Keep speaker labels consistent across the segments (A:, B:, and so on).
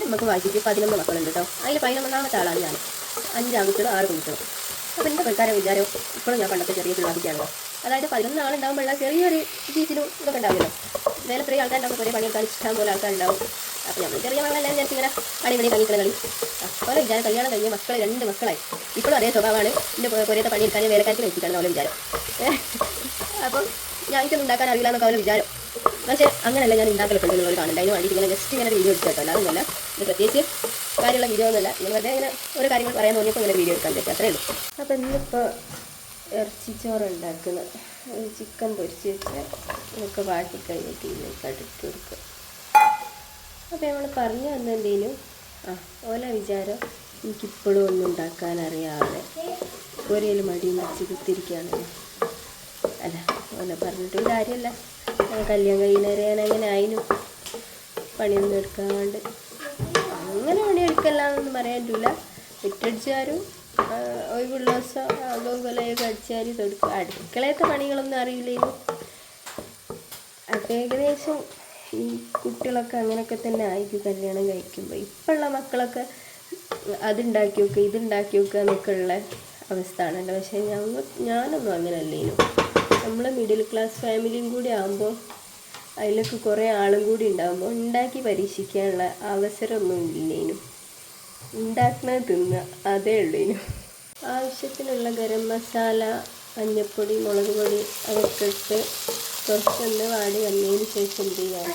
A: എൻ്റെ നമുക്ക് വായിച്ചിട്ട് 11 മക്കളുണ്ട് കേട്ടോ. അതിൽ 11ാമത്തെ ആളാണ് ഞാൻ. 5 ആൺകുട്ടികളും 6 പെൺകുട്ടികളും. അപ്പോൾ എൻ്റെ പെൺകാരെ വിചാരം ഇപ്പോഴും ഞാൻ പണ്ടത്തെ ചെറിയ പിള്ളേർക്കാണല്ലോ. അതായത് 11 ആളുണ്ടാകുമ്പോഴുള്ള ചെറിയൊരു ജീസിലും ഇതൊക്കെ ഉണ്ടാവില്ലല്ലോ. വേറെ ഇത്രയും ആൾക്കാരുണ്ടാകുമ്പോൾ കുറേ പണിയെടുക്കാൻ ഇഷ്ടം പോലെ ആൾക്കാരുണ്ടാവും. അപ്പോൾ നമ്മൾ ചെറിയ മകളെല്ലാം വിചാരിച്ച് ഇങ്ങനെ അടിപൊളി പണിക്കുന്ന കളി. അപ്പോൾ വിചാരം കല്യാണം കഴിഞ്ഞ മക്കൾ 2 മക്കളായി. ഇപ്പോഴും അതേ സ്വഭാവമാണ്. എൻ്റെ പുരത്തെ പണിയെടുക്കാൻ വേലക്കാർക്ക് വെച്ചിട്ടാണ് അവളെ വിചാരം. അപ്പം ഞാൻ എനിക്കൊന്നും ഉണ്ടാക്കാൻ അറിയില്ല എന്നൊക്കെ അവരെ വിചാരം. പക്ഷേ അങ്ങനെയല്ല, ഞാൻ ഉണ്ടാക്കലൊക്കെ ഉണ്ടെന്നുള്ളത് കാണുന്നുണ്ട്. അതിന് വേണ്ടിയിട്ട് ഇങ്ങനെ ജസ്റ്റ് ഇങ്ങനെ വീഡിയോ എടുത്ത് കേട്ടോ. അല്ലാതൊന്നുമല്ല, ഇത് പ്രത്യേകിച്ച് കാര്യമുള്ള വീഡിയോ ഒന്നുമല്ല. ഇങ്ങനെ വെറുതെ ഇങ്ങനെ ഓരോ കാര്യങ്ങൾ പറയാൻ തോന്നിയപ്പോൾ ഇങ്ങനെ വീഡിയോ എടുക്കാൻ പറ്റും, അത്രേ ഉള്ളൂ. അപ്പോൾ ഇന്നിപ്പോൾ ഇറച്ചിച്ചോറ് ഉണ്ടാക്കുന്ന ചിക്കൻ പൊരിച്ച് വെച്ച് നമുക്ക് വാട്ടി കഴിഞ്ഞിട്ട് ഇതിലേക്ക് അടുത്ത് കൊടുക്കുക. അപ്പോൾ നമ്മൾ പറഞ്ഞു വന്നെന്തേനും ഓല വിചാരം എനിക്കിപ്പോഴും ഒന്നും ഉണ്ടാക്കാൻ അറിയാതെ ഒരേൽ മടിയും വെച്ച് കുത്തിരിക്കുകയാണല്ലോ. അല്ല, ഓല പറഞ്ഞിട്ടും കാര്യമല്ല. കല്യാണം കഴിയുന്നവരെ ഞാൻ അങ്ങനെ ആയിനും പണിയൊന്നും എടുക്കാണ്ട് അങ്ങനെ പണിയെടുക്കല്ലാന്നൊന്നും പറയാൻ പറ്റില്ല. മുറ്റടിച്ചാരും ഒഴിവുള്ള ദിവസം അതും കൊലയൊക്കെ അടിച്ചാൽ തൊടുക്കുക. അടുക്കളയത്തെ പണികളൊന്നും അറിയില്ലേനു. അപ്പോൾ ഏകദേശം ഈ കുട്ടികളൊക്കെ അങ്ങനെയൊക്കെ തന്നെ ആയിരിക്കും കല്യാണം കഴിക്കുമ്പോൾ. ഇപ്പോഴുള്ള മക്കളൊക്കെ അതുണ്ടാക്കി വെക്കുക ഇതുണ്ടാക്കി വെക്കുക എന്നൊക്കെ ഉള്ള അവസ്ഥ ആണല്ലോ. പക്ഷേ ഞാനൊന്നും അങ്ങനെ അല്ലേനു. നമ്മൾ മിഡിൽ ക്ലാസ് ഫാമിലിയും കൂടി ആകുമ്പോൾ അതിലൊക്കെ കുറേ ആളും കൂടി ഉണ്ടാകുമ്പോൾ ഉണ്ടാക്കി പരീക്ഷിക്കാനുള്ള അവസരമൊന്നും ഇല്ലേനു. ഉണ്ടാക്കുന്നത് തിന്നുക, അതേ ഉള്ളേനു. ആവശ്യത്തിനുള്ള ഗരം മസാല, മഞ്ഞൾപ്പൊടി, മുളക് പൊടി അതൊക്കെ ഇട്ട് കുറച്ചൊന്ന് വാടി വന്നതിന് ശേഷം എന്ത് ചെയ്യാം,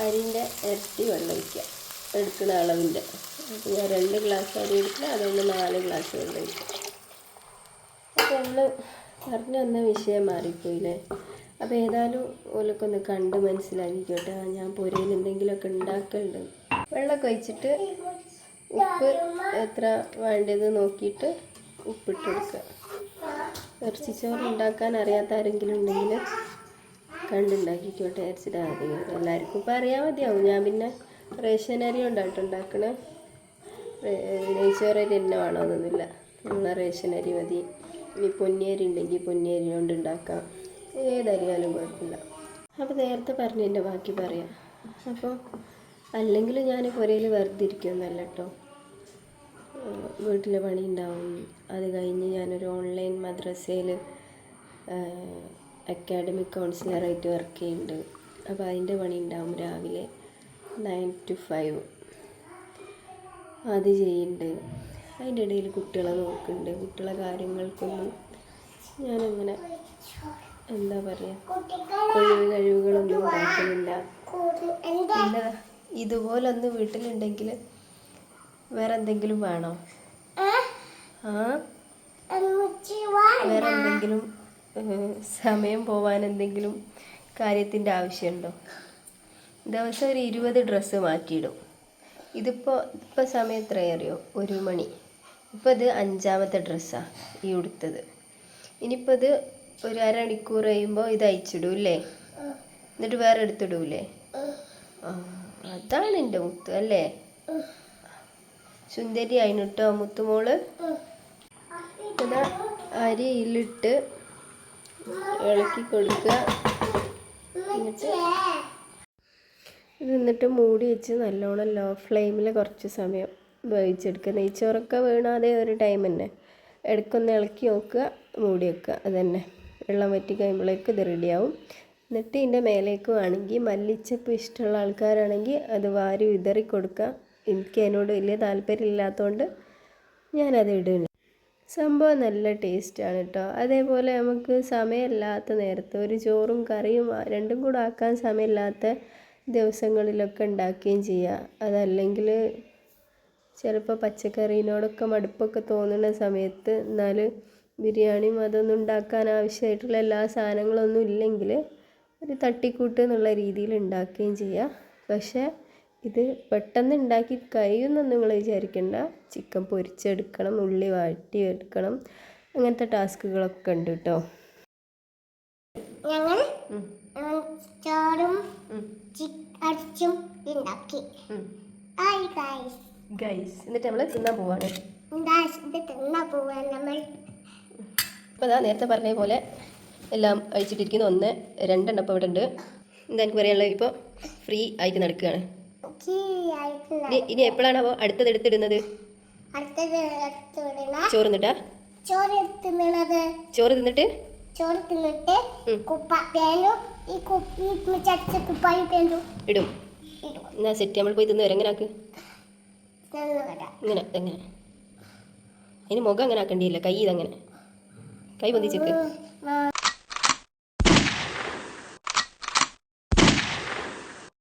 A: അരിൻ്റെ ഇരട്ടി വെള്ളം ഒഴിക്കുക എടുക്കുന്ന അളവിൻ്റെ. അപ്പോൾ ഞാൻ 2 ഗ്ലാസ് അരി എടുക്കുക, അതുകൊണ്ട് 4 ഗ്ലാസ് വെള്ളം ഒഴിക്കുക. അപ്പോൾ നമ്മൾ പറഞ്ഞു വന്ന വിഷയം മാറിപ്പോയില്ലേ. അപ്പോൾ ഏതായാലും ഓലൊക്കെ ഒന്ന് കണ്ട് മനസ്സിലാക്കിക്കോട്ടെ. ഞാൻ പുരയിൽ എന്തെങ്കിലുമൊക്കെ ഉണ്ടാക്കലുണ്ട്. വെള്ളമൊക്കെ ഒഴിച്ചിട്ട് ഉപ്പ് എത്ര വേണ്ടത് നോക്കിയിട്ട് ഉപ്പിട്ട് കൊടുക്കുക. ഇറച്ചിച്ചോറ് ഉണ്ടാക്കാൻ അറിയാത്ത ആരെങ്കിലും ഉണ്ടെങ്കിൽ കണ്ടുണ്ടാക്കിക്കോട്ടെ വിചാരിച്ചിട്ട് ആദ്യം. എല്ലാവർക്കും ഇപ്പോൾ അറിയാൻ മതിയാവും. ഞാൻ പിന്നെ റേഷൻ അരി കൊണ്ടായിട്ട് ഉണ്ടാക്കണേ. നെയ്ച്ചോറരി തന്നെ വേണമെന്നൊന്നുമില്ല. നമ്മൾ റേഷൻ അരി മതി. ഇനി പൊന്നിയരി ഉണ്ടെങ്കിൽ പൊന്നിയരി കൊണ്ട് ഉണ്ടാക്കാം. ഏതരിയാലും കുഴപ്പമില്ല. അപ്പോൾ നേരത്തെ പറഞ്ഞതിൻ്റെ ബാക്കി പറയാം. അപ്പോൾ അല്ലെങ്കിൽ ഞാൻ പുരയിൽ വെറുതെ ഇരിക്കുമെന്നല്ല കേട്ടോ. വീട്ടിലെ പണി ഉണ്ടാവും. അത് കഴിഞ്ഞ് ഞാനൊരു ഓൺലൈൻ മദ്രസയിൽ അക്കാഡമിക് കൗൺസിലറായിട്ട് വർക്ക് ചെയ്യുന്നുണ്ട്. അപ്പോൾ അതിൻ്റെ പണി ഉണ്ടാവും. രാവിലെ 9 to 5 അത് ചെയ്യുന്നുണ്ട്. അതിൻ്റെ ഇടയിൽ കുട്ടികളെ നോക്കുന്നുണ്ട്. കുട്ടികളെ കാര്യങ്ങൾക്കൊന്നും ഞാനങ്ങനെ എന്താ പറയുക, കഴിവുകളൊന്നും ഉണ്ടാക്കുന്നില്ല. പിന്നെ ഇതുപോലൊന്ന് വീട്ടിലുണ്ടെങ്കിൽ വേറെ എന്തെങ്കിലും വേണോ? വേറെ എന്തെങ്കിലും സമയം പോവാൻ എന്തെങ്കിലും കാര്യത്തിൻ്റെ ആവശ്യമുണ്ടോ? ദിവസം ഒരു 20 ഡ്രസ്സ് മാറ്റിയിടും. ഇപ്പോൾ സമയം എത്രയാ അറിയോ? 1 മണി. ഇപ്പോൾ ഇത് 5ാമത്തെ ഡ്രസ്സാണ് ഈ ഉടുത്തത്. ഇനിയിപ്പോൾ ഇത് ഒരു അരമണിക്കൂർ കഴിയുമ്പോൾ ഇത് അയച്ചിടൂല്ലേ, എന്നിട്ട് വേറെ എടുത്തിടൂലേ? അതാണ് എൻ്റെ മുത്ത് അല്ലേ? സുന്ദരി ആയിട്ടോ മുത്തുമോള്. ഇതാ അരിയിലിട്ട് ഇളക്കി കൊടുക്കുക. എന്നിട്ട് മൂടി വെച്ച് നല്ലോണം ലോ ഫ്ലെയിമിൽ കുറച്ച് സമയം വേവിച്ചെടുക്കുക. നെയ്ച്ചോറൊക്കെ വീണാതെ ഒരു ടൈം തന്നെ. ഇടയ്ക്കൊന്ന് ഇളക്കി നോക്കുക, മൂടി വെക്കുക. അതന്നെ, വെള്ളം വറ്റി കഴിയുമ്പോഴേക്ക് ഇത് റെഡിയാവും. എന്നിട്ട് ഇതിൻ്റെ മേലേക്ക് വേണമെങ്കിൽ മല്ലിച്ചപ്പ് ഇഷ്ടമുള്ള ആൾക്കാരാണെങ്കിൽ അത് വാരി വിതറി കൊടുക്കുക. എനിക്ക് അതിനോട് വലിയ താല്പര്യമില്ലാത്തതുകൊണ്ട് ഞാനത് ഇടുന്നില്ല. സംഭവം നല്ല ടേസ്റ്റാണ് കേട്ടോ. അതേപോലെ നമുക്ക് സമയമില്ലാത്ത നേരത്ത് ഒരു ചോറും കറിയും രണ്ടും കൂടെ ആക്കാൻ സമയമില്ലാത്ത ദിവസങ്ങളിലൊക്കെ ഉണ്ടാക്കുകയും ചെയ്യുക. അതല്ലെങ്കിൽ ചിലപ്പോൾ പച്ചക്കറീനോടൊക്കെ മടുപ്പൊക്കെ തോന്നുന്ന സമയത്ത്, എന്നാൽ ബിരിയാണിയും അതൊന്നും ഉണ്ടാക്കാൻ ആവശ്യമായിട്ടുള്ള എല്ലാ സാധനങ്ങളൊന്നും ഇല്ലെങ്കിൽ ഒരു തട്ടിക്കൂട്ട് എന്നുള്ള രീതിയിൽ ഉണ്ടാക്കുകയും ചെയ്യുക. പക്ഷേ ഇത് പെട്ടെന്ന് ഉണ്ടാക്കി കഴിയുമെന്ന് നിങ്ങൾ വിചാരിക്കേണ്ട. ചിക്കൻ പൊരിച്ചെടുക്കണം, ഉള്ളി വഴറ്റിയെടുക്കണം, അങ്ങനത്തെ ടാസ്കുകളൊക്കെ ഉണ്ട് കേട്ടോ.
B: ഞങ്ങൾ ചോറും അരച്ചും ഉണ്ടാക്കി.
A: എന്നിട്ട് നമ്മൾ തിന്നാൻ പോവാണ്. അപ്പോൾ അതാ നേരത്തെ പറഞ്ഞ പോലെ എല്ലാം അഴിച്ചിട്ടിരിക്കുന്നു. 1 2 എണ്ണം ഇപ്പോൾ ഇവിടെ ഉണ്ട്. എന്താ എനിക്ക് പറയാനുള്ളത്, ഇപ്പോൾ ഫ്രീ ആയിട്ട് നടക്കുകയാണ്. ഇനി എപ്പോഴാണാവോ അടുത്തത് എടുത്തിടുന്നത്?
B: അടുത്തത് എടുത്തിടണ
A: ചോറ് തിന്നിട്ടാ?
B: ചോറ് തിന്നണത്.
A: ചോറ് തിന്നിട്ട്
B: ചോറ് തിന്നിട്ട് കുപ്പ പേനും ഈ കുപ്പി ചടിച്ച കുപ്പായും പേനും
A: ഇടും.
B: ഇടും.
A: എന്നാ സെറ്റ്, നമ്മൾ പോയി തിന്ന് വരാം. എങ്ങനെ ആക്ക്?
B: നല്ലതാ.
A: ഇങ്ങനെ എങ്ങനെ? അതിന് മുഖം അങ്ങനെ ആക്കേണ്ടിയില്ല, കൈ ഇതങ്ങനെ കൈ പൊന്തിച്ചേക്ക്.